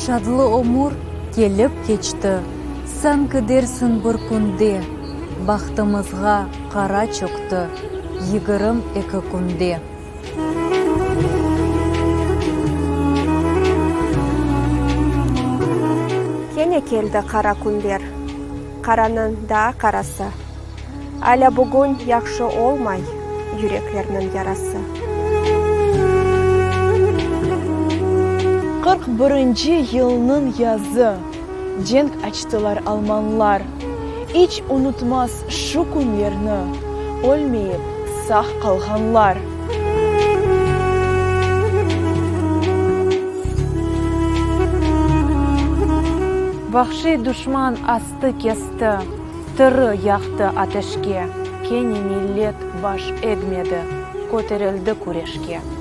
Шадлы омур келіп кечті, сан кідерсін бір күнде, бақтымызға қара чөкті, 22 күнде. Кене келді қара күндер, қараның да қарасы. Әлі бүгін яқшы олмай, юреклерінің ярасы. 41-ci yılının yazı, cenk açtılar Almanlar. Hiç unutmaz şu günlerini, ölmeyip sağ kalganlar. Vahşi düşman astı kesti, tırı yaktı ateşke, keni millet baş edmedi, көтерілді күрешке.